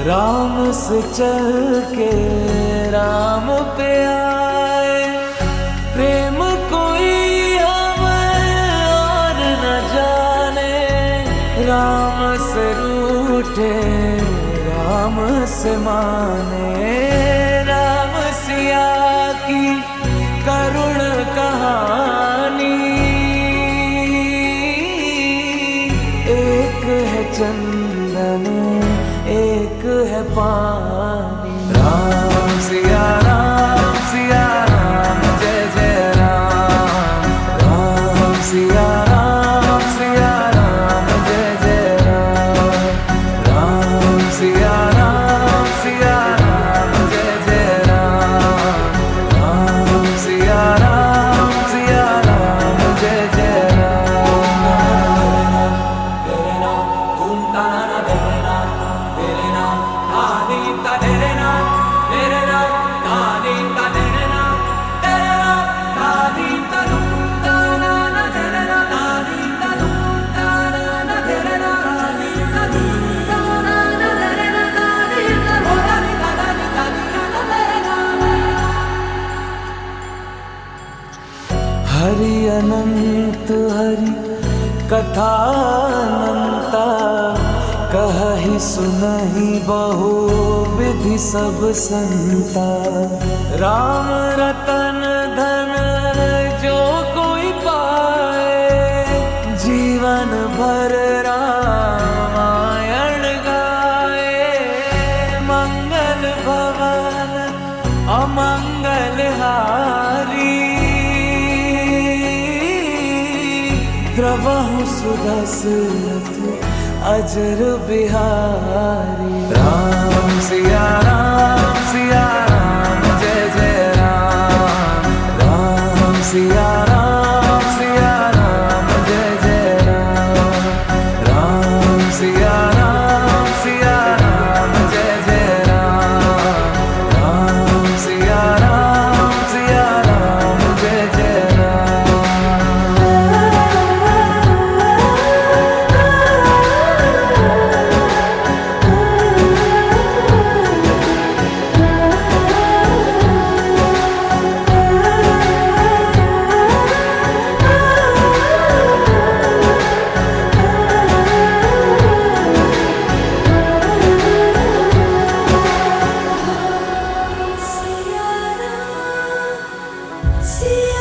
राम से चल के राम पे आए, प्रेम कोई हमें और न जाने। राम से रूठे राम से माने, राम सिया की करुण कहानी। एक है चंदन एक है पानी। राम सिया राम जय जय राम। राम सिया राम जय जय राम। राम सिया राम जय जय राम। राम सिया राम जय जय राम। तेरे नाम घूमता ना तेरे नाम, तेरे नाम आदीता तेरे नाम, तेरे नाम आदीता तेरे नाम, तेरे नाम आदीता लूटा ना तेरे नाम, आदीता लूटा ना तेरे नाम, आदीता लूटा ना तेरे नाम, आदीता लूटा ना तेरे नाम। हरि अनंत हरि कथा अनंता, कहि सुनहि बहु विधि सब संता। राम रतन धन जो कोई पाए, जीवन भर रामायण गाए। मंगल भवन अमंगल हारी, द्रवहु सुदशरथ अजर बिहारी। राम सिया राम जय जय राम। राम सिया राम जय जय राम। राम सिया राम जय जय राम। राम सिया राम जय जय राम। See